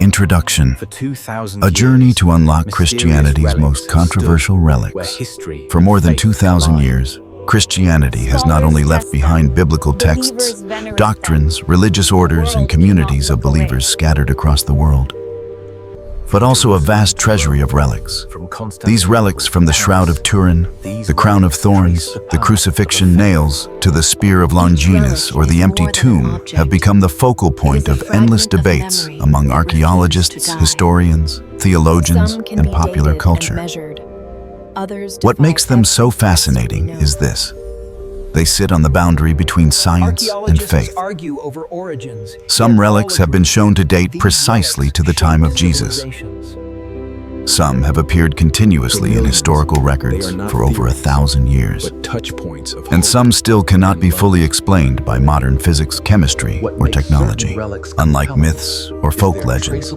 Introduction. A journey to unlock Christianity's most controversial relics. For more than 2,000 years, Christianity has not only left behind biblical texts, doctrines, religious orders, and communities of believers scattered across the world, but also a vast treasury of relics. These relics, from the Shroud of Turin, the Crown of Thorns, the crucifixion nails, to the Spear of Longinus or the empty tomb, have become the focal point of endless debates among archaeologists, historians, theologians, and popular culture. What makes them so fascinating is this: they sit on the boundary between science and faith. Some relics have been shown to date precisely to the time of Jesus. Some have appeared continuously in historical records for over 1,000 years. And some still cannot be fully explained by modern physics, chemistry, or technology. Unlike myths or folk legends,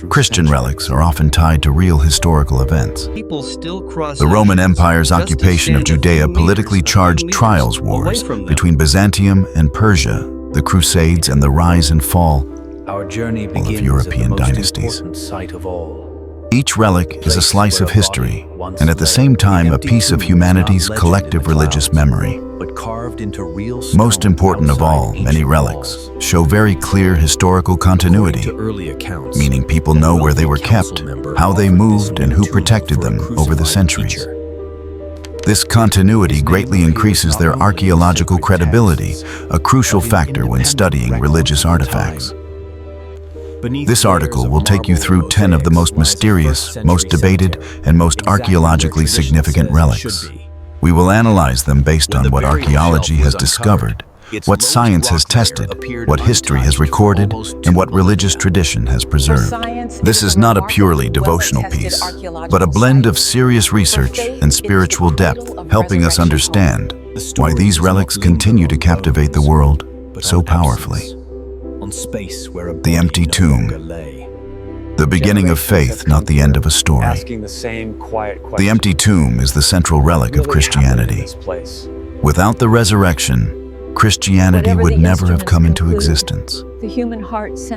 Christian relics are often tied to real historical events. The Roman Empire's occupation of Judea politically charged trials wars between Byzantium and Persia, the Crusades, and the rise and fall of European dynasties. Each relic is a slice of history, and at the same time a piece of humanity's collective religious memory. Most important of all, many relics show very clear historical continuity, meaning people know where they were kept, how they moved, and who protected them over the centuries. This continuity greatly increases their archaeological credibility, a crucial factor when studying religious artifacts. This article will take you through 10 of the most mysterious, most debated, and most archaeologically significant relics. We will analyze them based on what archaeology has discovered, what science has tested, what history has recorded, and what religious tradition has preserved. This is not a purely devotional piece, but a blend of serious research and spiritual depth, helping us understand why these relics continue to captivate the world so powerfully. The empty tomb. The beginning of faith, not the end of a story. The empty tomb is the central relic of Christianity. Without the resurrection, Christianity would never have come into existence.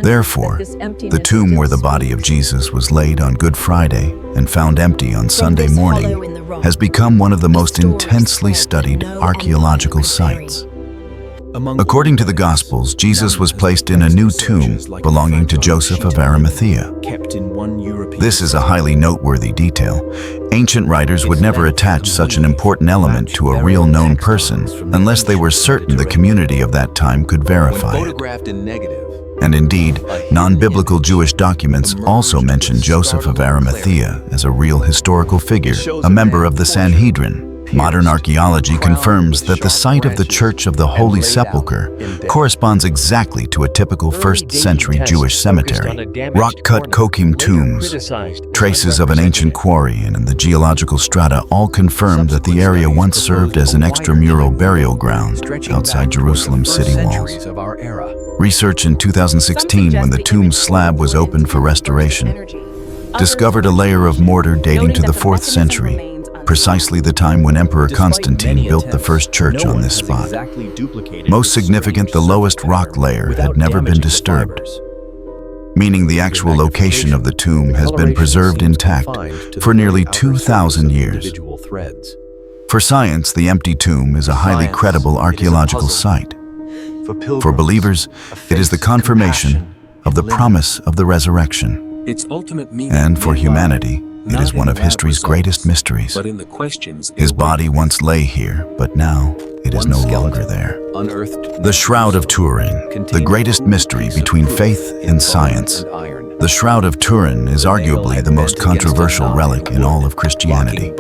Therefore, the tomb where the body of Jesus was laid on Good Friday and found empty on Sunday morning has become one of the most intensely studied archaeological sites. According to the Gospels, Jesus was placed in a new tomb belonging to Joseph of Arimathea. This is a highly noteworthy detail. Ancient writers would never attach such an important element to a real known person unless they were certain the community of that time could verify it. And indeed, non-biblical Jewish documents also mention Joseph of Arimathea as a real historical figure, a member of the Sanhedrin. Modern archaeology confirms that the site of the Church of the Holy Sepulchre corresponds exactly to a typical first-century Jewish cemetery. Rock-cut kokim tombs, traces of an ancient quarry, and the geological strata all confirm that the area once served as an extramural burial ground outside Jerusalem's city walls. Research in 2016, when the tomb slab was opened for restoration, discovered a layer of mortar dating to the 4th century, precisely the time when Emperor Constantine built the first church on this spot. Most significant, the lowest rock layer had never been disturbed, meaning the actual location of the tomb has been preserved intact for nearly 2,000 years. For science, the empty tomb is a highly credible archaeological site. For believers, it is the confirmation of the promise of the resurrection. And for humanity, it is one of history's greatest mysteries. His body once lay here, but now it is no longer there. The Shroud of Turin, the greatest mystery between faith and science. The Shroud of Turin is arguably the most controversial relic in all of Christianity.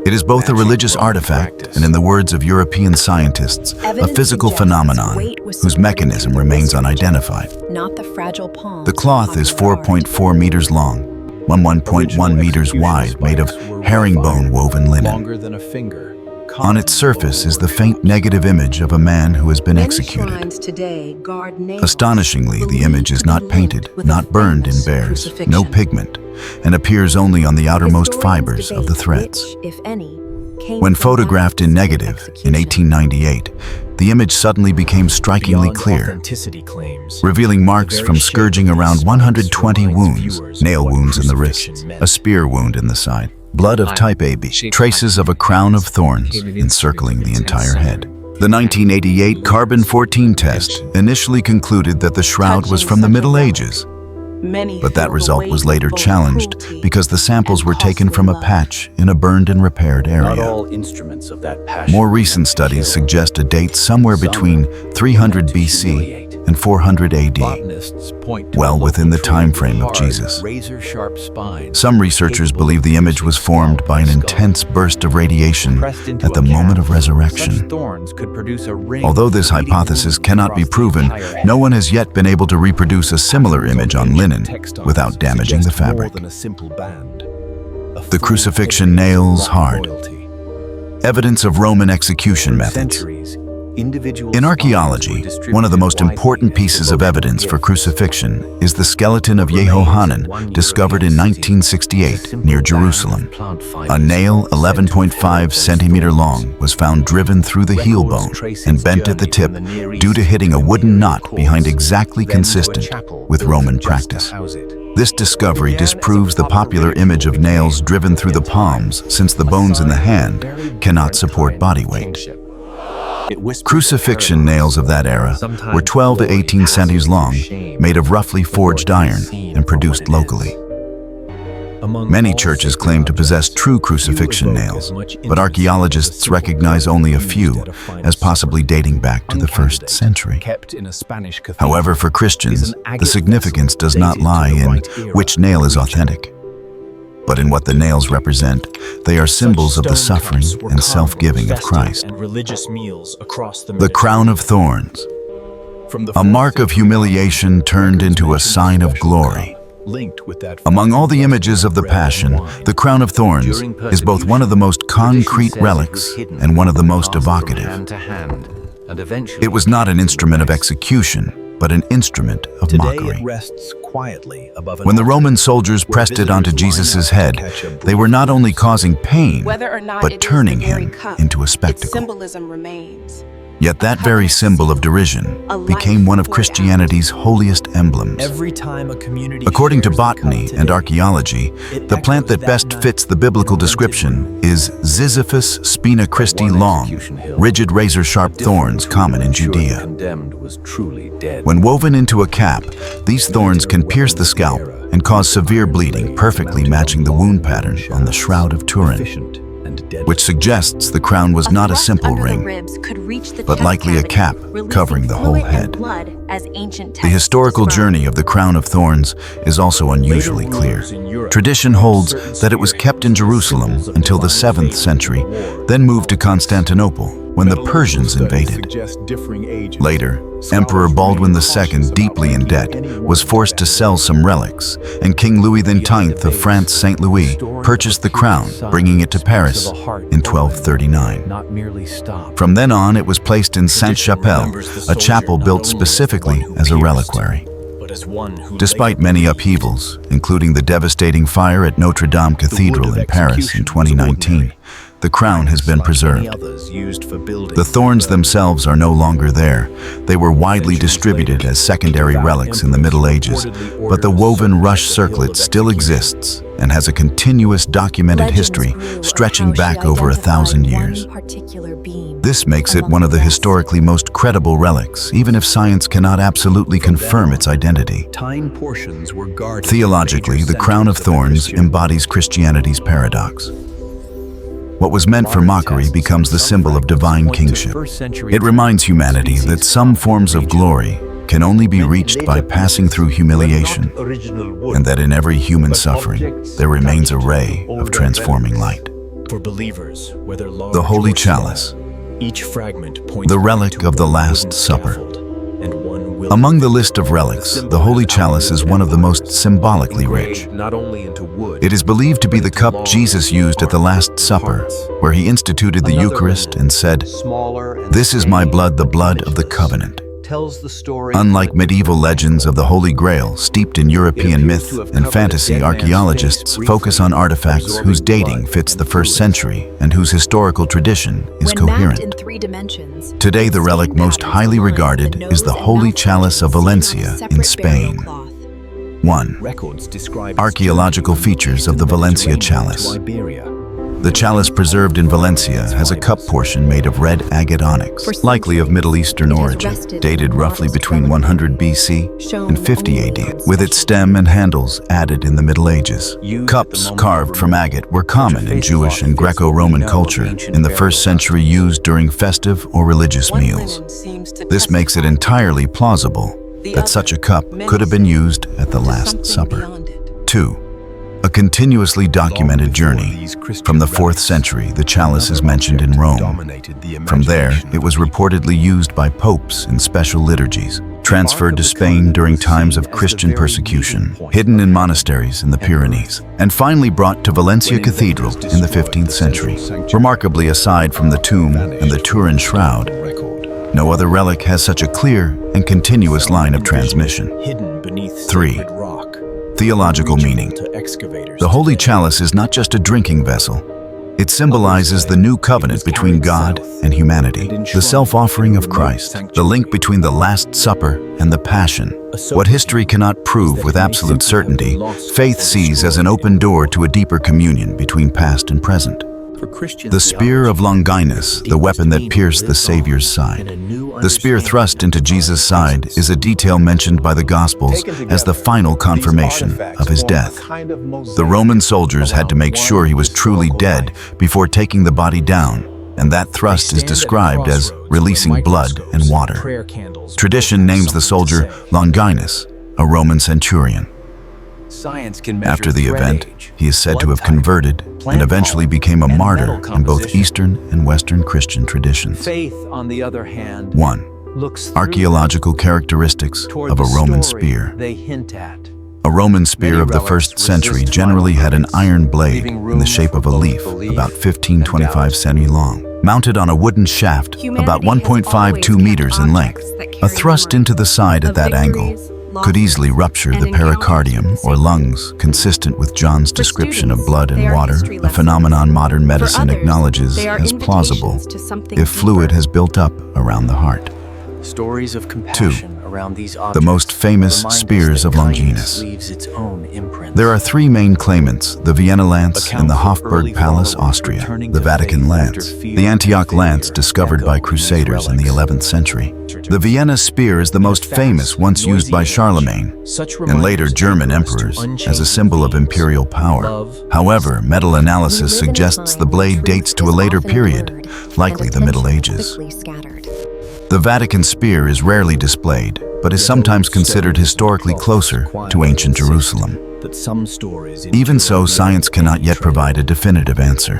It is both a religious artifact and, in the words of European scientists, a physical phenomenon whose mechanism remains unidentified. The cloth is 4.4 meters long, 1.1 meters wide, made of herringbone woven linen. On its surface is the faint negative image of a man who has been executed. Astonishingly, the image is not painted, not burned in bears, no pigment, and appears only on the outermost fibers of the threads. When photographed in negative in 1898, the image suddenly became strikingly clear, revealing marks from scourging around 120 wounds, nail wounds in the wrists, a spear wound in the side, blood of type AB, traces of a crown of thorns encircling the entire head. The 1988 carbon-14 test initially concluded that the shroud was from the Middle Ages, but that result was later challenged because the samples were taken from a patch in a burned and repaired area. More recent studies suggest a date somewhere between 300 BC and 400 AD, well within the time frame of Jesus. Some researchers believe the image was formed by an intense burst of radiation at the moment of resurrection. Although this hypothesis cannot be proven, no one has yet been able to reproduce a similar image on linen without damaging the fabric. The crucifixion nails hard. Evidence of Roman execution methods. In archaeology, one of the most important pieces of evidence for crucifixion is the skeleton of Yehohanan, discovered in 1968 near Jerusalem. A nail 11.5 centimeter long was found driven through the heel bone and bent at the tip due to hitting a wooden knot behind, exactly consistent with Roman practice. This discovery disproves the popular image of nails driven through the palms, since the bones in the hand cannot support body weight. Crucifixion nails of that era were 12 to 18 centimeters long, made of roughly forged iron and produced locally. Many churches claim to possess true crucifixion nails, but archaeologists recognize only a few, as possibly dating back to the 1st century. However, for Christians, the significance does not lie in which nail is authentic, but in what the nails represent. They are symbols of the suffering and self-giving of Christ. The crown of thorns, a mark of humiliation turned into a sign of glory. Among all the images of the Passion, the crown of thorns is both one of the most concrete relics and one of the most evocative. It was not an instrument of execution, but an instrument of mockery. When the Roman soldiers pressed it onto Jesus' head, they were not only causing pain, but turning him into a spectacle. Yet that very symbol of derision became one of Christianity's holiest emblems. According to botany and archaeology, the plant that best fits the biblical description is Ziziphus spina Christi, long, rigid razor-sharp thorns common in Judea. When woven into a cap, these thorns can pierce the scalp and cause severe bleeding, perfectly matching the wound pattern on the Shroud of Turin, which suggests the crown was not a simple ring, but likely a cap covering the whole head. The historical journey of the crown of thorns is also unusually clear. Tradition holds that it was kept in Jerusalem until the 7th century, then moved to Constantinople when the Persians invaded. Later, Emperor Baldwin II, deeply in debt, was forced to sell some relics, and King Louis X of France, St. Louis, purchased the crown, bringing it to Paris in 1239. From then on, it was placed in Sainte-Chapelle, a chapel built specifically as a reliquary. Despite many upheavals, including the devastating fire at Notre Dame Cathedral in Paris in 2019, the crown has been preserved. The thorns themselves are no longer there. They were widely distributed as secondary relics in the Middle Ages, but the woven rush circlet still exists and has a continuous documented history stretching back over 1,000 years. This makes it one of the historically most credible relics, even if science cannot absolutely confirm its identity. Theologically, the crown of thorns embodies Christianity's paradox. What was meant for mockery becomes the symbol of divine kingship. It reminds humanity that some forms of glory can only be reached by passing through humiliation, and that in every human suffering there remains a ray of transforming light. The Holy Chalice, the relic of the Last Supper. Among the list of relics, the Holy Chalice is one of the most symbolically rich. It is believed to be the cup Jesus used at the Last Supper, where he instituted the Eucharist and said, "This is my blood, the blood of the covenant." tells the story. Unlike medieval legends of the Holy Grail steeped in European myth and fantasy, archaeologists focus on artifacts whose dating fits the 1st century and whose historical tradition is coherent. Today, the relic most highly regarded is the Holy Chalice of Valencia in Spain. 1. Archaeological features of the Valencia Chalice. The chalice preserved in Valencia has a cup portion made of red agate onyx, likely of Middle Eastern origin, dated roughly between 100 BC and 50 AD, with its stem and handles added in the Middle Ages. Cups carved from agate were common in Jewish and Greco-Roman culture in the 1st century, used during festive or religious meals. This makes it entirely plausible that such a cup could have been used at the Last Supper. 2. A continuously documented journey. From the 4th century, the chalice is mentioned in Rome. From there, it was reportedly used by popes in special liturgies, transferred to Spain during times of Christian persecution, hidden in monasteries in the Pyrenees, and finally brought to Valencia Cathedral in the 15th century. Remarkably, aside from the tomb and the Turin shroud, no other relic has such a clear and continuous line of transmission. 3. Theological meaning. The Holy Chalice is not just a drinking vessel. It symbolizes the new covenant between God and humanity, the self-offering of Christ, the link between the Last Supper and the Passion. What history cannot prove with absolute certainty, faith sees as an open door to a deeper communion between past and present. The spear of Longinus, the weapon that pierced the Savior's side. The spear thrust into Jesus' side is a detail mentioned by the Gospels as the final confirmation of his death. The Roman soldiers had to make sure he was truly dead before taking the body down, and that thrust is described as releasing blood and water. Tradition names the soldier Longinus, a Roman centurion. After the event, he is said to have converted and eventually became a martyr in both Eastern and Western Christian traditions. Faith, on the other hand, 1. Archaeological characteristics of a Roman spear. They hint at. A Roman spear of the 1st century generally had an iron blade in the shape of a leaf, about 15-25 cm long, mounted on a wooden shaft about 1.52 meters in length. A thrust into the side at that angle could easily rupture the pericardium or lungs, consistent with John's description of blood and water, a phenomenon modern medicine acknowledges as plausible if fluid has built up around the heart. Stories of compassion around these objects. The most famous spears of Longinus. There are 3 main claimants: the Vienna lance in the Hofburg Palace, Austria, the Vatican lance, the Antioch lance discovered by Crusaders in the 11th century. The Vienna spear is the most famous, once used by Charlemagne and later German emperors as a symbol of imperial power. However, metal analysis suggests the blade dates to a later period, likely the Middle Ages. The Vatican spear is rarely displayed, but is sometimes considered historically closer to ancient Jerusalem. Even so, science cannot yet provide a definitive answer.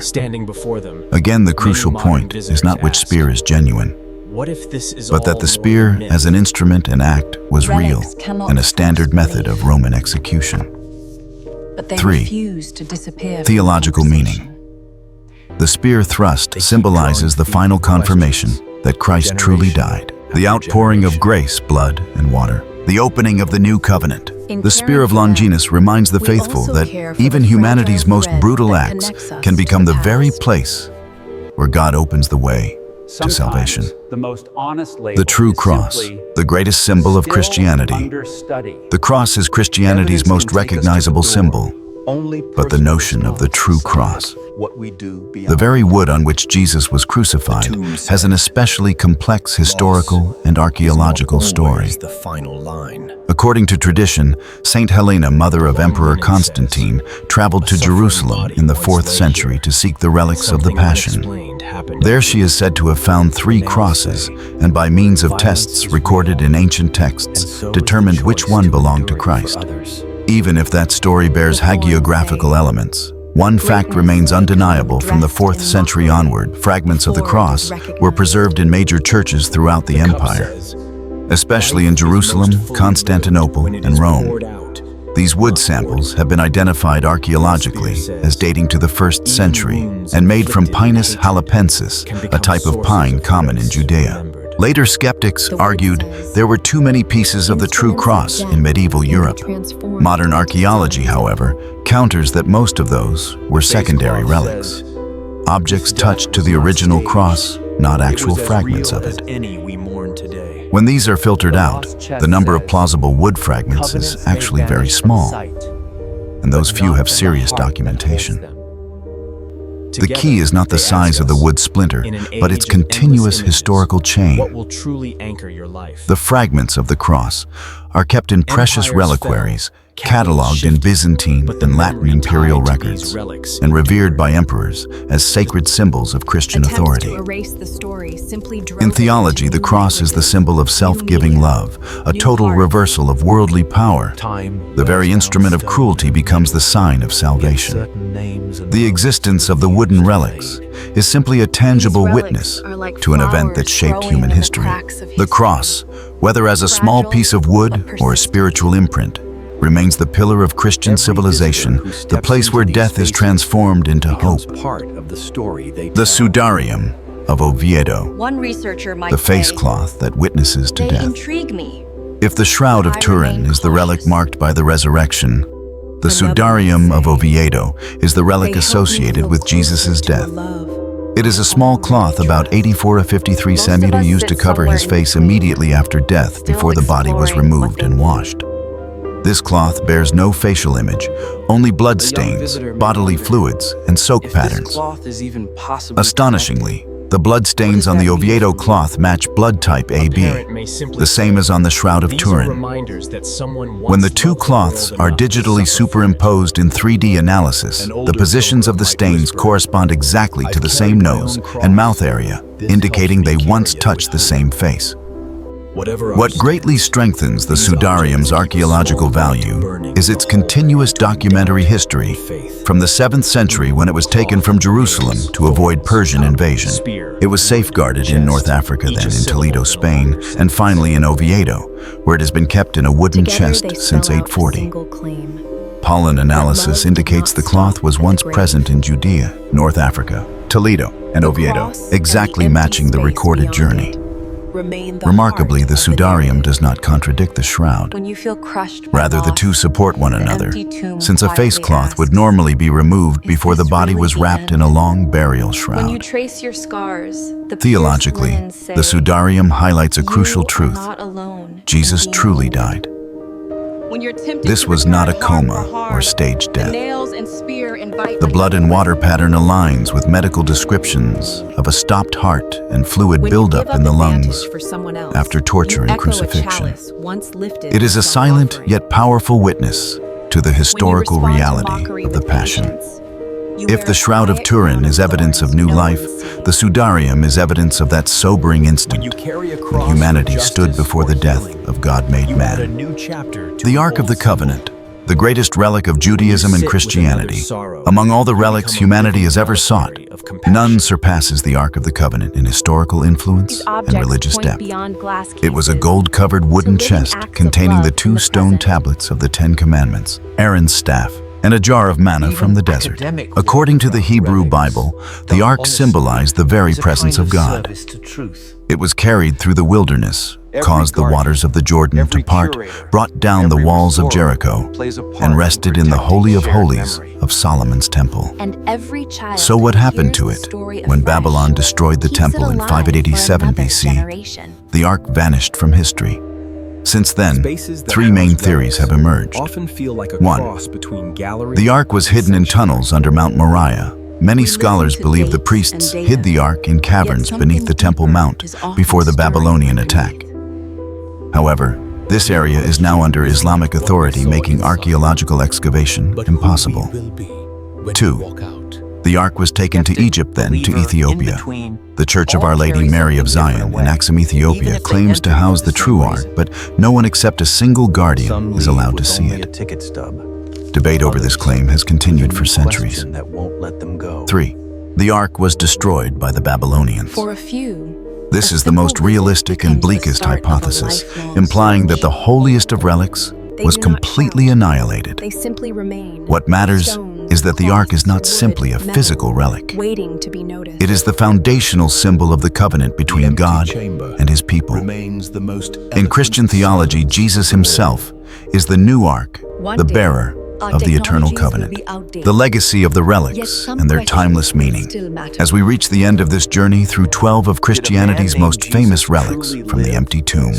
Again, the crucial point is not which spear is genuine, but that the spear as an instrument and act was real and a standard method of Roman execution. 3. Theological meaning. The spear thrust symbolizes the final confirmation that Christ truly died, the outpouring of grace, blood, and water, the opening of the new covenant. The spear of Longinus reminds the faithful that even humanity's most brutal acts can become the very place where God opens the way to salvation. The true cross, the greatest symbol of Christianity. The cross is Christianity's most recognizable symbol, but the notion of the true cross, the very wood on which Jesus was crucified, has an especially complex historical and archaeological story. According to tradition, Saint Helena, mother of Emperor Constantine, traveled to Jerusalem in the 4th century to seek the relics of the Passion. There she is said to have found 3 crosses, and by means of tests recorded in ancient texts, determined which one belonged to Christ. Even if that story bears hagiographical elements, one fact remains undeniable: from the 4th century onward, fragments of the cross were preserved in major churches throughout the empire, especially in Jerusalem, Constantinople, and Rome. These wood samples have been identified archaeologically as dating to the 1st century and made from Pinus halepensis, a type of pine common in Judea. Later skeptics argued there were too many pieces of the true cross in medieval Europe. Modern archaeology, however, counters that most of those were secondary relics. Objects touched to the original cross, not actual fragments of it. When these are filtered out, the number of plausible wood fragments is actually very small, and those few have serious documentation. The key is not the size of the wood splinter, but its continuous historical chain. The fragments of the cross are kept in precious reliquaries, cataloged in Byzantine and Latin imperial records, and revered by emperors as sacred symbols of Christian authority. In theology, the cross is the symbol of self-giving love, a total reversal of worldly power. The very instrument of cruelty becomes the sign of salvation. The existence of the wooden relics is simply a tangible witness to an event that shaped human history. The cross, whether as a small piece of wood or a spiritual imprint, remains the pillar of Christian civilization, the place where death is transformed into hope. The Sudarium of Oviedo, the face cloth that witnesses to death. If the Shroud of Turin is the relic marked by the resurrection, the Sudarium of Oviedo is the relic associated with Jesus' death. It is a small cloth about 84 to 53 cm used to cover his face immediately after death before the body was removed and washed. This cloth bears no facial image, only blood stains, bodily fluids, and soak patterns. Astonishingly, the blood stains on the Oviedo cloth match blood type AB, the same as on the Shroud of Turin. When the two cloths are digitally superimposed in 3D analysis, the positions of the stains correspond exactly to the same nose and mouth area, indicating they once touched the same face. What greatly strengthens the Sudarium's archaeological value is its continuous documentary history, from the 7th century when it was taken from Jerusalem to avoid Persian invasion. It was safeguarded in North Africa, then in Toledo, Spain, and finally in Oviedo, where it has been kept in a wooden chest since 840. Pollen analysis indicates the cloth was once present in Judea, North Africa, Toledo, and Oviedo, exactly matching the recorded journey. Remarkably, the Sudarium does not contradict the shroud. Rather, the two support one another, since a face cloth would normally be removed before the body was wrapped in a long burial shroud. Theologically, the Sudarium highlights a crucial truth. Jesus truly died. This was not a coma or staged death. The blood and water pattern aligns with medical descriptions of a stopped heart and fluid buildup in the lungs after torture and crucifixion. It is a silent yet powerful witness to the historical reality of the Passion. If the Shroud of Turin is evidence of new life, the Sudarium is evidence of that sobering instant when humanity stood before the death of God-made man. The Ark of the Covenant, the greatest relic of Judaism and Christianity. Among all the relics humanity has ever sought, none surpasses the Ark of the Covenant in historical influence and religious depth. It was a gold-covered wooden chest containing the 2 stone tablets of the 10 Commandments, Aaron's staff, and a jar of manna from the desert. According to the Hebrew Bible, the ark symbolized the very presence of God. It was carried through the wilderness, caused the waters of the Jordan to part, brought down the walls of Jericho, and rested in the Holy of Holies of Solomon's temple. So what happened to it when Babylon destroyed the temple in 587 BC? The ark vanished from history. Since then, 3 main theories have emerged. 1. The ark was hidden in tunnels under Mount Moriah. Many scholars believe the priests hid the ark in caverns beneath the Temple Mount before the Babylonian attack. However, this area is now under Islamic authority, making archaeological excavation impossible. 2. The ark was taken to Egypt, then to Ethiopia. The Church of Our Lady Mary of Zion in Axum, Ethiopia claims to house the true ark, but no one except a single guardian is allowed to see it. Debate over this claim has continued for centuries. 3. The ark was destroyed by the Babylonians. This is the most realistic and bleakest hypothesis, implying that the holiest of relics was completely annihilated. What matters is that the Ark is not simply a physical relic. Waiting to be noticed. It is the foundational symbol of the covenant between God and His people. In Christian theology, Jesus Himself is the new Ark, the bearer of the eternal covenant, the legacy of the relics and their timeless meaning. As we reach the end of this journey through 12 of Christianity's most famous relics from the empty tomb,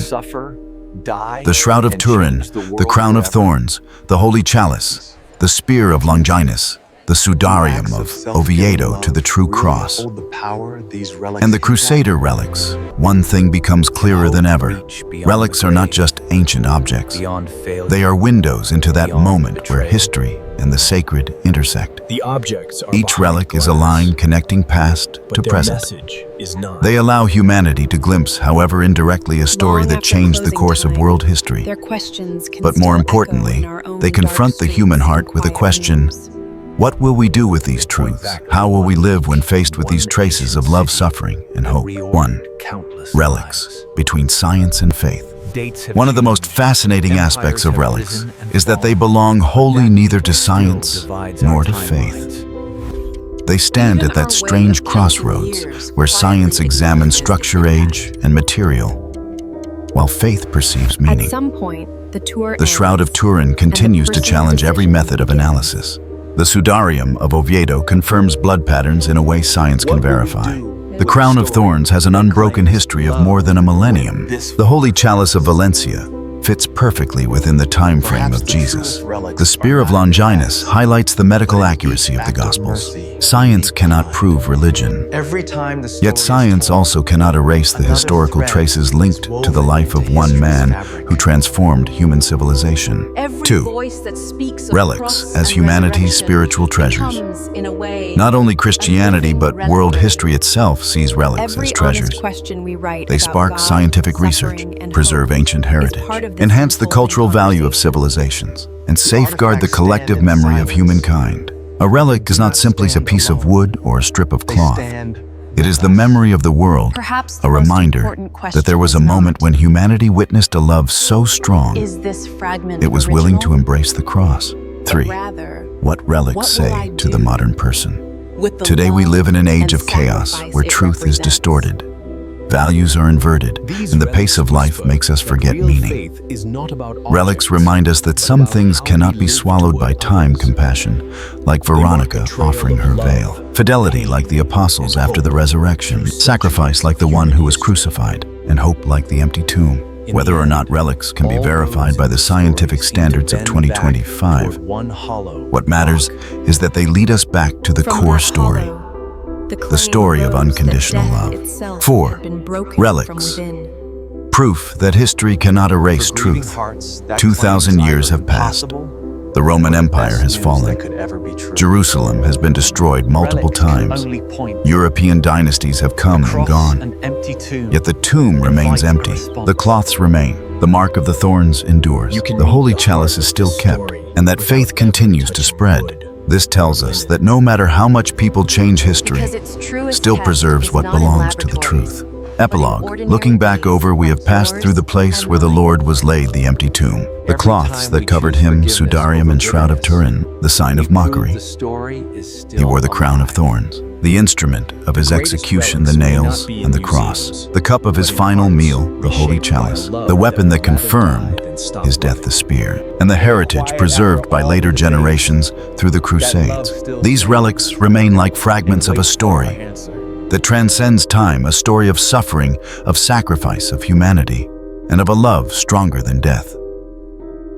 the Shroud of Turin, the Crown of Thorns, the Holy Chalice, the Spear of Longinus, the Sudarium of Oviedo to the true cross, and the Crusader relics, one thing becomes clearer than ever. Relics are not just ancient objects. They are windows into that moment where history and the sacred intersect. Each relic is a line connecting past to present. They allow humanity to glimpse, however indirectly, a story that changed the course of world history. But more importantly, they confront the human heart with a question: what will we do with these truths? How will we live when faced with these traces of love, suffering, and hope? 1. Relics, between science and faith. One of the most fascinating aspects of relics is that they belong wholly neither to science nor to faith. They stand at that strange crossroads where science examines structure, age, and material, while faith perceives meaning. At some point, the Shroud of Turin continues to challenge every method of analysis. The Sudarium of Oviedo confirms blood patterns in a way science can verify. The Crown of Thorns has an unbroken history of more than a millennium. The Holy Chalice of Valencia fits perfectly within the time frame of Jesus. The Spear of Longinus highlights the medical accuracy of the Gospels. Science cannot prove religion, yet science also cannot erase the historical traces linked to the life of one man who transformed human civilization. 2. Relics as humanity's spiritual treasures. Not only Christianity, but world history itself sees relics as treasures. They spark scientific research, preserve ancient heritage, enhance the cultural value of civilizations, and safeguard the collective memory of humankind. A relic is not simply a piece of wood or a strip of cloth. It is the memory of the world, a reminder that there was a moment when humanity witnessed a love so strong it was willing to embrace the cross. 3. What relics say to the modern person? Today we live in an age of chaos where truth is distorted, values are inverted, and the pace of life makes us forget meaning. Relics remind us that some things cannot be swallowed by time. Compassion, like Veronica offering her veil. Fidelity, like the apostles after the resurrection. Sacrifice, like the one who was crucified. And hope, like the empty tomb. Whether or not relics can be verified by the scientific standards of 2025, what matters is that they lead us back to the core story. The story of unconditional love. 4. Relics. Proof that history cannot erase truth. 2,000 years have passed. The Roman Empire has fallen. Jerusalem has been destroyed multiple times. European dynasties have come and gone. Yet the tomb remains empty. The cloths remain. The mark of the thorns endures. The Holy Chalice is still kept, and that faith continues to spread. This tells us that no matter how much people change history, still preserves what belongs to the truth. Epilogue. Looking back over, we have passed through the place where the Lord was laid, the empty tomb. The cloths that covered him, Sudarium and Shroud of Turin, the sign of mockery. He wore the crown of thorns, the instrument of his execution, the nails and the cross. The cup of his final meal, the Holy Chalice. The weapon that confirmed his death, the spear. And the heritage preserved by later generations through the Crusades. These relics remain like fragments of a story that transcends time, a story of suffering, of sacrifice, of humanity, and of a love stronger than death.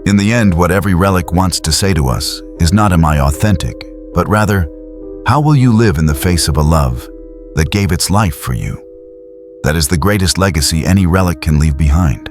In the end, what every relic wants to say to us is not, am I authentic, but rather, how will you live in the face of a love that gave its life for you? That is the greatest legacy any relic can leave behind.